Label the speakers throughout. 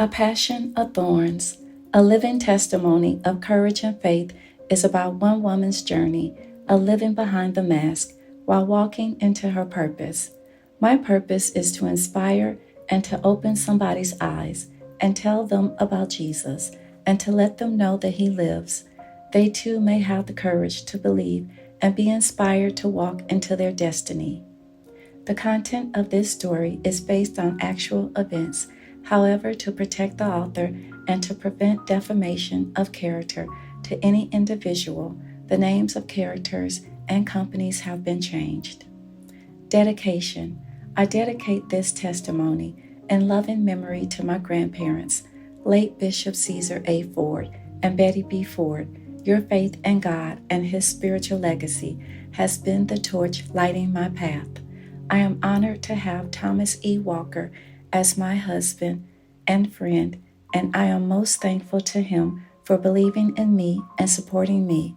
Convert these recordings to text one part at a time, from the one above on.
Speaker 1: A Passion of Thorns, a living testimony of courage and faith, is about one woman's journey of living behind the mask while walking into her purpose. My purpose is to inspire and to open somebody's eyes and tell them about Jesus and to let them know that He lives. They too may have the courage to believe and be inspired to walk into their destiny. The content of this story is based on actual events. However, to protect the author and to prevent defamation of character to any individual, the names of characters and companies have been changed. Dedication. I dedicate this testimony in loving memory to my grandparents, late Bishop Caesar A. Ford and Betty B. Ford. Your faith in God and His spiritual legacy has been the torch lighting my path. I am honored to have Thomas E. Walker as my husband and friend, and I am most thankful to him for believing in me and supporting me.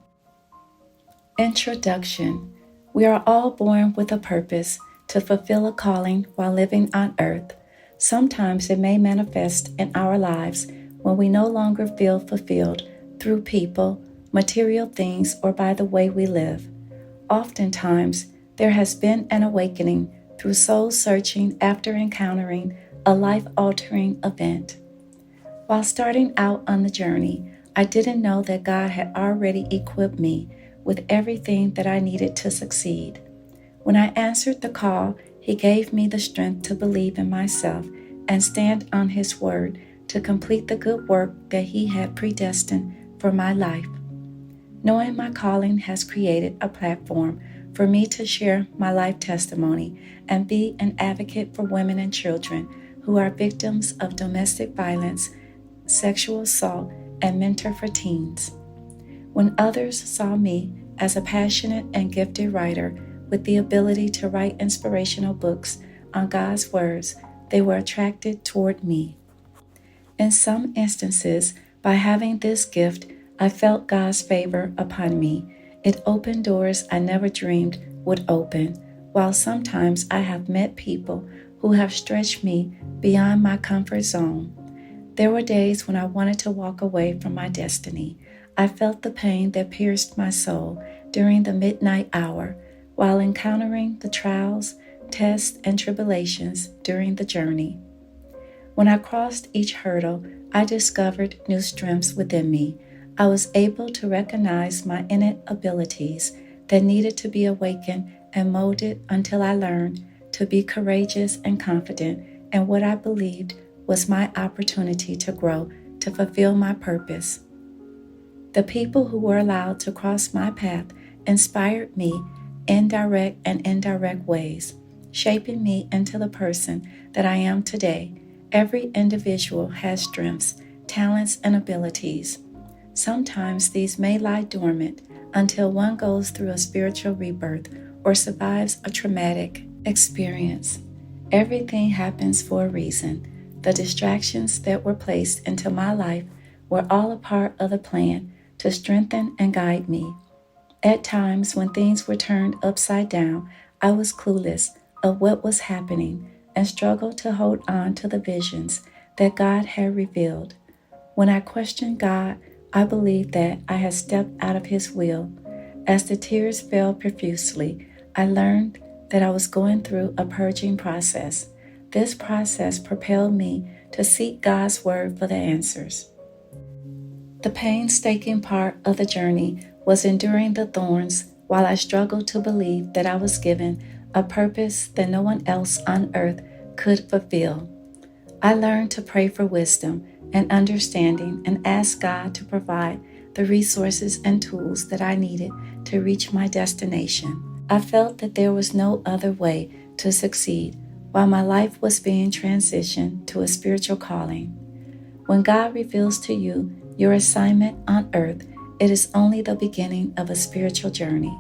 Speaker 1: Introduction. We are all born with a purpose to fulfill a calling while living on earth. Sometimes it may manifest in our lives when we no longer feel fulfilled through people, material things, or by the way we live. Oftentimes, there has been an awakening through soul searching after encountering a life-altering event. While starting out on the journey, I didn't know that God had already equipped me with everything that I needed to succeed. When I answered the call, He gave me the strength to believe in myself and stand on His word to complete the good work that He had predestined for my life. Knowing my calling has created a platform for me to share my life testimony and be an advocate for women and children who are victims of domestic violence, sexual assault, and mentor for teens. When others saw me as a passionate and gifted writer with the ability to write inspirational books on God's words, they were attracted toward me. In some instances, by having this gift, I felt God's favor upon me. It opened doors I never dreamed would open, while sometimes I have met people who have stretched me beyond my comfort zone. There were days when I wanted to walk away from my destiny. I felt the pain that pierced my soul during the midnight hour, while encountering the trials, tests, and tribulations during the journey. When I crossed each hurdle, I discovered new strengths within me. I was able to recognize my innate abilities that needed to be awakened and molded until I learned to be courageous and confident in what I believed was my opportunity to grow to fulfill my purpose. The people who were allowed to cross my path inspired me in direct and indirect ways, shaping me into the person that I am today. Every individual has strengths, talents, and abilities. Sometimes these may lie dormant until one goes through a spiritual rebirth or survives a traumatic experience. Everything happens for a reason. The distractions that were placed into my life were all a part of the plan to strengthen and guide me. At times when things were turned upside down, I was clueless of what was happening and struggled to hold on to the visions that God had revealed. When I questioned God, I believed that I had stepped out of His will. As the tears fell profusely, I learned that I was going through a purging process. This process propelled me to seek God's word for the answers. The painstaking part of the journey was enduring the thorns while I struggled to believe that I was given a purpose that no one else on earth could fulfill. I learned to pray for wisdom and understanding and ask God to provide the resources and tools that I needed to reach my destination. I felt that there was no other way to succeed while my life was being transitioned to a spiritual calling. When God reveals to you your assignment on earth, it is only the beginning of a spiritual journey.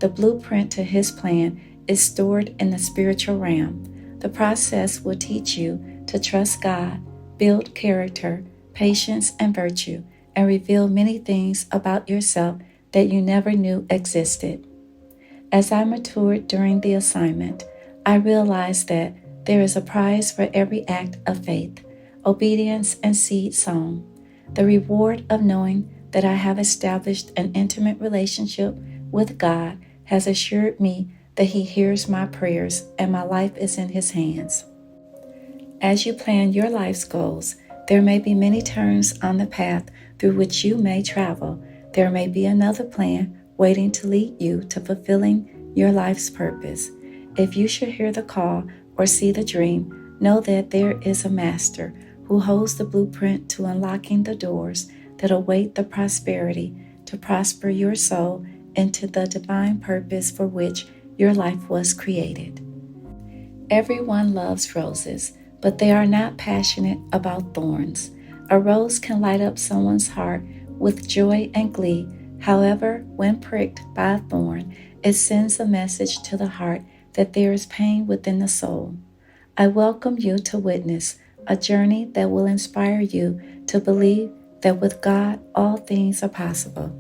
Speaker 1: The blueprint to His plan is stored in the spiritual realm. The process will teach you to trust God, build character, patience, and virtue, and reveal many things about yourself that you never knew existed. As I matured during the assignment, I realized that there is a prize for every act of faith. obedience, and seed sown. The reward of knowing that I have established an intimate relationship with God has assured me that He hears my prayers and my life is in His hands. As you plan your life's goals, there may be many turns on the path through which you may travel. There may be another plan waiting to lead you to fulfilling your life's purpose. If you should hear the call or see the dream, know that there is a master who holds the blueprint to unlocking the doors that await the prosperity to prosper your soul into the divine purpose for which your life was created. Everyone loves roses, but they are not passionate about thorns. A rose can light up someone's heart with joy and glee. However, when pricked by a thorn, it sends a message to the heart that there is pain within the soul. I welcome you to witness a journey that will inspire you to believe that with God all things are possible.